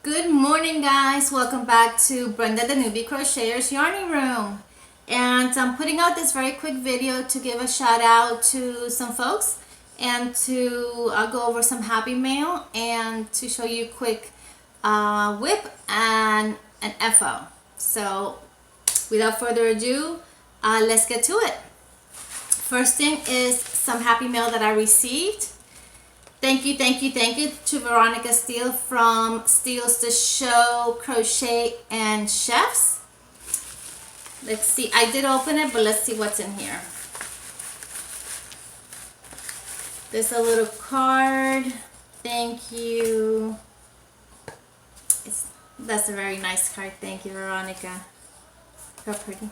Good morning, guys. Welcome back to Brenda the Newbie Crocheters Yarning Room. And I'm putting out this very quick video to give a shout out to some folks and to go over some happy mail and to show you a quick whip and an FO. So without further ado, let's get to it. First thing is some happy mail that I received. Thank you to Veronica Steele from Steele's the Show Crochet and Chefs. Let's see, I did open it, but let's see what's in here. There's a little card. Thank you. That's a very nice card. Thank you, Veronica. How pretty.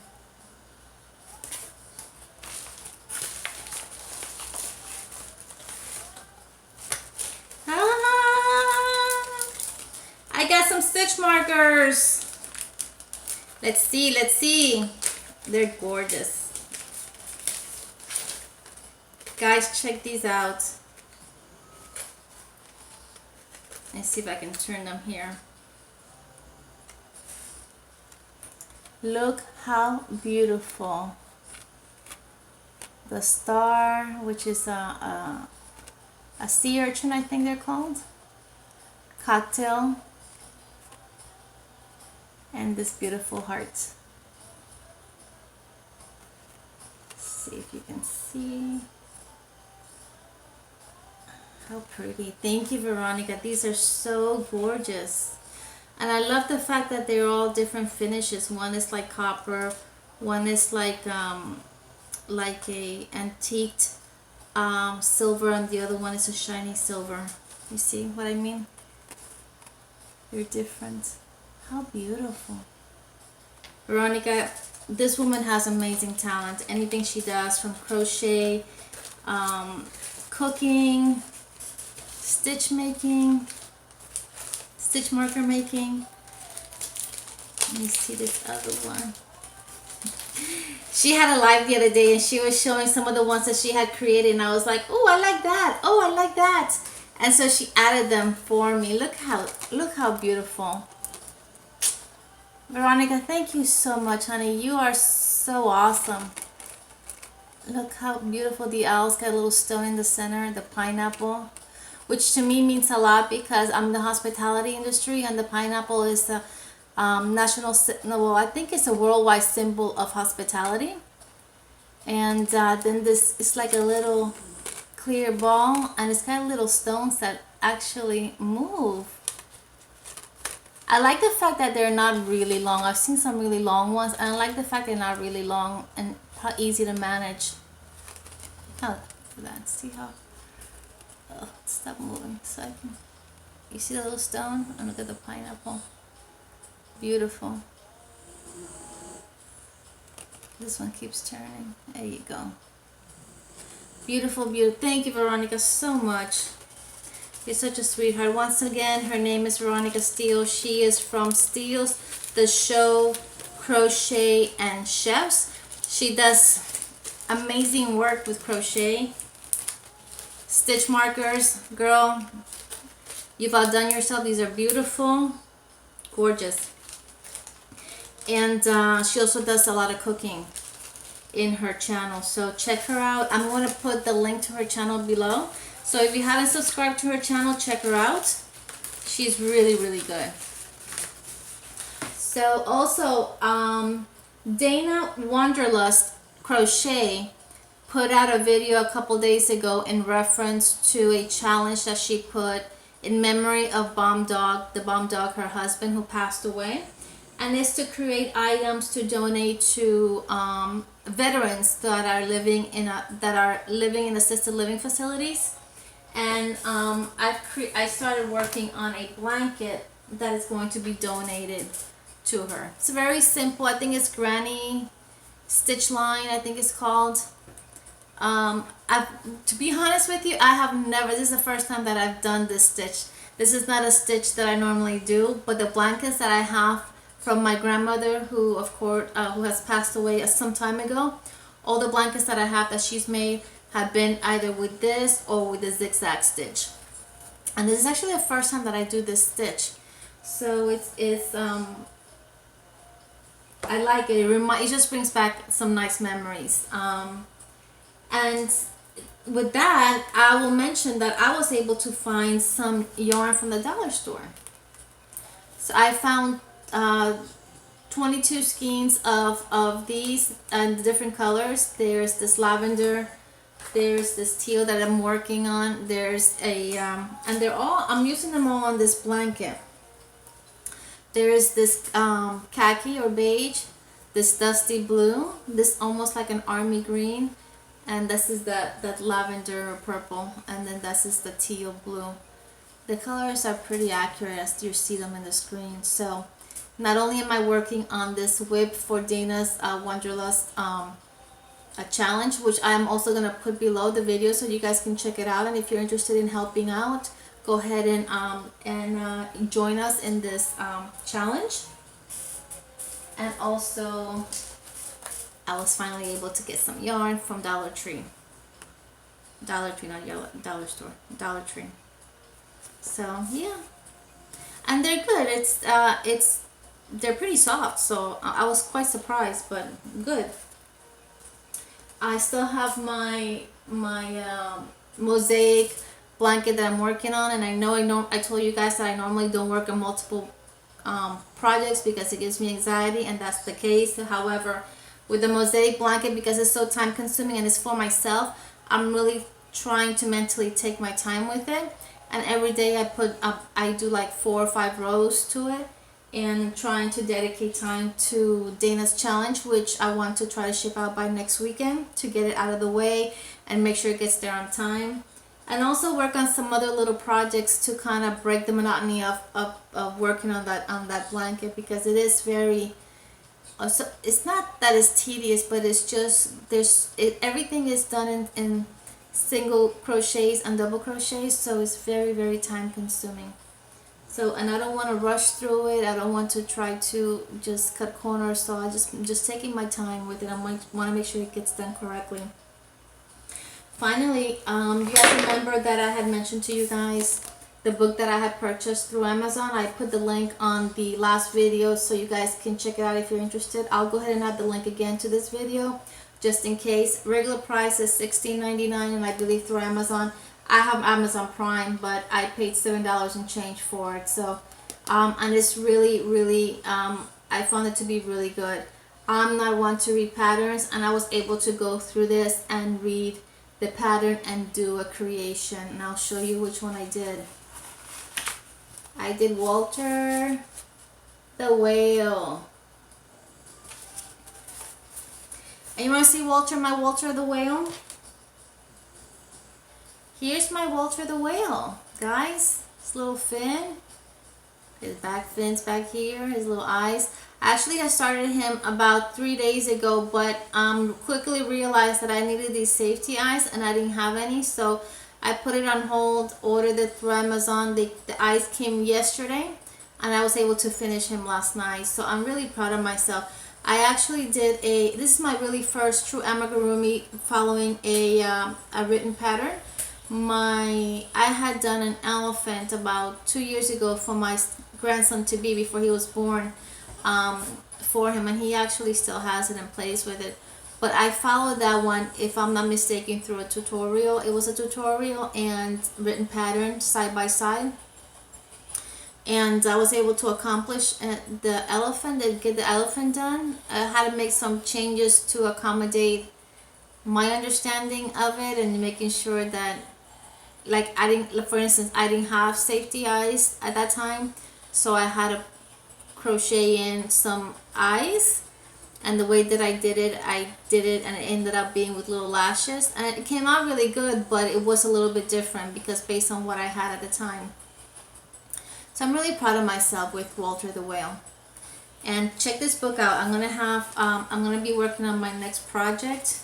I got some stitch markers. Let's see. They're gorgeous. Guys, check these out. Let's see if I can turn them here. Look how beautiful. The star, which is a sea urchin, I think they're called. Cocktail. And this beautiful heart. Let's see if you can see. How pretty. Thank you, Veronica. These are so gorgeous. And I love the fact that they're all different finishes. One is like copper, one is like a antiqued silver, and the other one is a shiny silver. You see what I mean? They're different. How beautiful. Veronica, this woman has amazing talent. Anything she does, from crochet, cooking, stitch making, stitch marker making. Let me see this other one. She had a live the other day and she was showing some of the ones that she had created, and I was like, oh, I like that. Oh, I like that. And so she added them for me. Look how beautiful. Veronica, thank you so much, honey. You are so awesome. Look how beautiful the owl's got a little stone in the center, the pineapple, which to me means a lot because I'm in the hospitality industry, and the pineapple is a I think it's a worldwide symbol of hospitality. And then this is like a little clear ball, and it's got little stones that actually move. I like the fact that they're not really long. I've seen some really long ones, and I like the fact they're not really long and how easy to manage. Oh, for that. See how? Oh, stop moving so I can. You see the little stone? And look at the pineapple. Beautiful. This one keeps turning. There you go. Beautiful, beautiful. Thank you, Veronica, so much. You're such a sweetheart. Once again, her name is Veronica Steele. She is from Steele's the Show Crochet and Chefs. She does amazing work with crochet. Stitch markers. Girl, you've outdone yourself. These are beautiful. Gorgeous. And she also does a lot of cooking in her channel. So check her out. I'm going to put the link to her channel below. So if you haven't subscribed to her channel, check her out. She's really, really good. So also, Dana Wanderlust Crochet put out a video a couple days ago in reference to a challenge that she put in memory of Bomb Dog, the Bomb Dog, her husband, who passed away. And it's to create items to donate to veterans that are living in assisted living facilities. And I started working on a blanket that is going to be donated to her. It's very simple. I think it's Granny Stitch Line, I think it's called. To be honest with you, I have never, this is the first time that I've done this stitch. This is not a stitch that I normally do, but the blankets that I have from my grandmother, who of course who has passed away some time ago, all the blankets that I have that she's made have been either with this or with the zigzag stitch. And this is actually the first time that I do this stitch. So I like it. It just brings back some nice memories. And with that, I will mention that I was able to find some yarn from the dollar store. So I found 22 skeins of these and different colors. There's this lavender, there's this teal that I'm working on, there's a and I'm using them all on this blanket. There's this khaki or beige, this dusty blue, this almost like an army green, and this is that lavender or purple, and then this is the teal blue. The colors are pretty accurate as you see them in the screen. So not only am I working on this whip for Dana's Wanderlust a challenge, which I'm also going to put below the video so you guys can check it out, and if you're interested in helping out, go ahead and join us in this challenge. And also I was finally able to get some yarn from Dollar Tree, not Dollar Store, Dollar Tree. So yeah, and they're good. They're pretty soft, so I was quite surprised, but good. I still have my mosaic blanket that I'm working on, and I told you guys that I normally don't work on multiple projects because it gives me anxiety, and that's the case. However, with the mosaic blanket, because it's so time consuming and it's for myself, I'm really trying to mentally take my time with it. And every day I do like 4 or 5 rows to it, and trying to dedicate time to Dana's challenge, which I want to try to ship out by next weekend to get it out of the way and make sure it gets there on time. And also work on some other little projects to kind of break the monotony of working on that blanket, because it is very so it's not that it's tedious, but it's just everything is done in single crochets and double crochets, so it's very time consuming. So, and I don't want to rush through it. I don't want to try to just cut corners, so I'm just taking my time with it. I want to make sure it gets done correctly. Finally, you guys remember that I had mentioned to you guys the book that I had purchased through Amazon. I put the link on the last video so you guys can check it out if you're interested. I'll go ahead and add the link again to this video just in case. Regular price is $16.99, and I believe through Amazon. I have Amazon Prime, but I paid $7 and change for it. So, and it's really, I found it to be really good. I'm not one to read patterns, and I was able to go through this and read the pattern and do a creation. And I'll show you which one I did. I did Walter the Whale. And you want to see my Walter the Whale? Here's my Walter the Whale, guys. His little fin, his back fins back here, his little eyes. Actually, I started him about 3 days ago, but quickly realized that I needed these safety eyes, and I didn't have any, so I put it on hold, ordered it through Amazon. The eyes came yesterday, and I was able to finish him last night, so I'm really proud of myself. I actually did this is my really first true amigurumi following a written pattern. I had done an elephant about 2 years ago for my grandson to be before he was born, for him, and he actually still has it and plays with it. But I followed that one, if I'm not mistaken, through a tutorial. It was a tutorial and written pattern side by side, and I was able to accomplish the elephant and get the elephant done. I had to make some changes to accommodate my understanding of it, and making sure that, like, for instance, I didn't have safety eyes at that time, so I had to crochet in some eyes, and the way that I did it and it ended up being with little lashes, and it came out really good, but it was a little bit different because based on what I had at the time. So I'm really proud of myself with Walter the Whale. And check this book out. I'm gonna be working on my next project,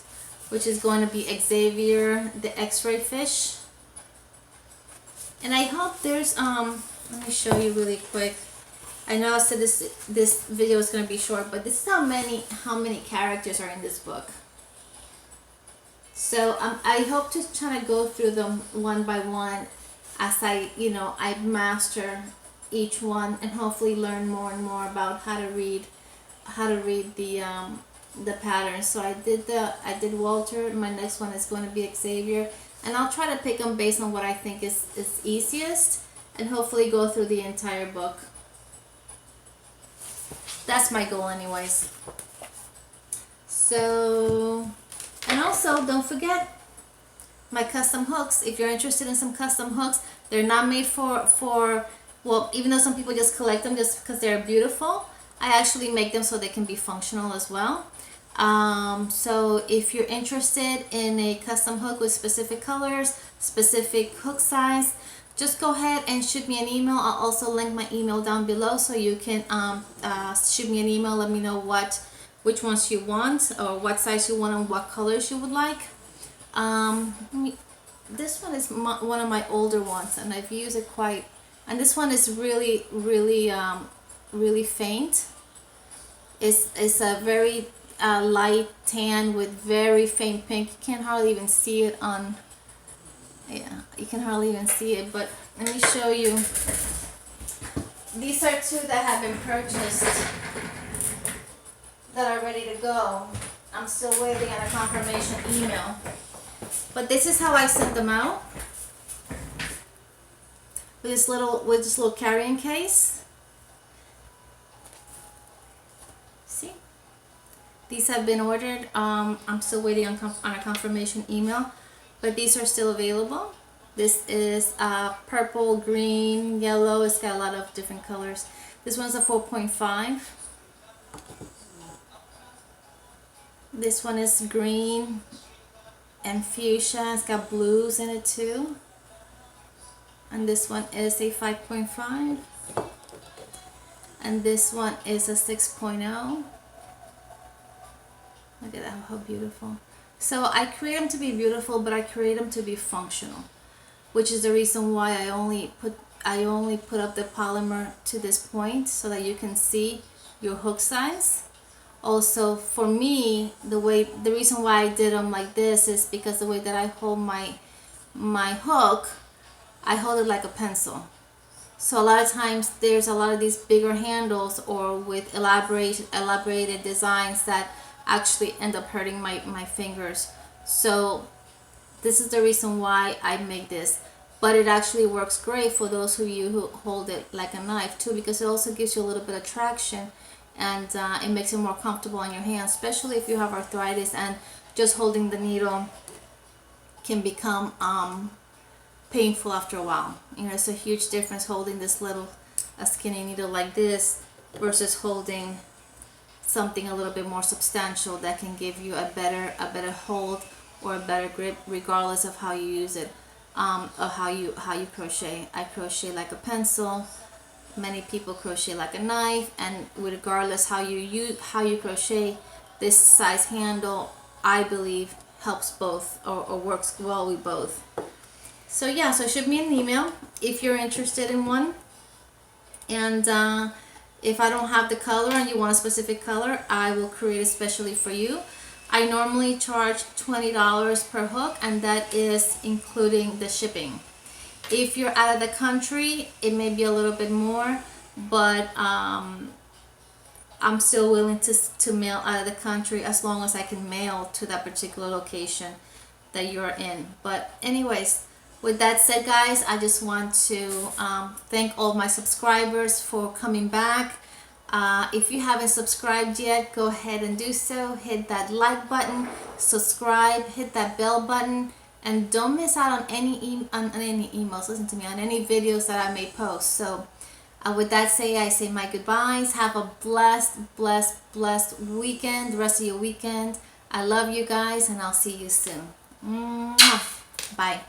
which is going to be Xavier the X-ray fish. And I hope there's let me show you really quick. I know I said this video is going to be short, but this is how many characters are in this book. So I hope to try to go through them one by one as I master each one and hopefully learn more and more about how to read the patterns. So I did Walter. My next one is going to be Xavier, and I'll try to pick them based on what I think is easiest, and hopefully go through the entire book. That's my goal anyways. So, and also don't forget my custom hooks. If you're interested in some custom hooks, they're not made for well, even though some people just collect them just because they're beautiful, I actually make them so they can be functional as well. So if you're interested in a custom hook with specific colors, specific hook size, just go ahead and shoot me an email. I'll also link my email down below, so you can shoot me an email. Let me know which ones you want, or what size you want, and what colors you would like. This one is one of my older ones, and I've used it quite. And this one is really, really faint. It's a very light tan with very faint pink. You can't hardly even see it on. Yeah, you can hardly even see it. But let me show you. These are two that have been purchased that are ready to go. I'm still waiting on a confirmation email. But this is how I sent them out. With this little carrying case. See? These have been ordered. I'm still waiting on a confirmation email, but these are still available. This is purple, green, yellow. It's got a lot of different colors. This one's a 4.5. This one is green and fuchsia. It's got blues in it too. And this one is a 5.5. And this one is a 6.0. Look at that, how beautiful. So I create them to be beautiful, but I create them to be functional, which is the reason why I only put up the polymer to this point, so that you can see your hook size. Also, for me, the reason why I did them like this is because the way that I hold my hook, I hold it like a pencil. So a lot of times there's a lot of these bigger handles or with elaborated designs that actually end up hurting my fingers. So this is the reason why I make this. But it actually works great for those of you who hold it like a knife too, because it also gives you a little bit of traction, and it makes it more comfortable on your hands, especially if you have arthritis and just holding the needle can become painful after a while. You know, it's a huge difference holding this little skinny needle like this versus holding something a little bit more substantial that can give you a better hold or a better grip, regardless of how you use it, or how you crochet. I crochet like a pencil. Many people crochet like a knife, and regardless how you crochet, this size handle, I believe, helps both, or works well with both. So yeah, so shoot me an email if you're interested in one, and if I don't have the color and you want a specific color, I will create it specially for you. I normally charge $20 per hook, and that is including the shipping. If you're out of the country, it may be a little bit more, but I'm still willing to mail out of the country as long as I can mail to that particular location that you're in. But anyways, with that said, guys, I just want to thank all my subscribers for coming back. If you haven't subscribed yet, go ahead and do so. Hit that like button, subscribe, hit that bell button, and don't miss out on any emails. Listen to me, on any videos that I may post. So with that said, I say my goodbyes. Have a blessed weekend, the rest of your weekend. I love you guys, and I'll see you soon. Mwah. Bye.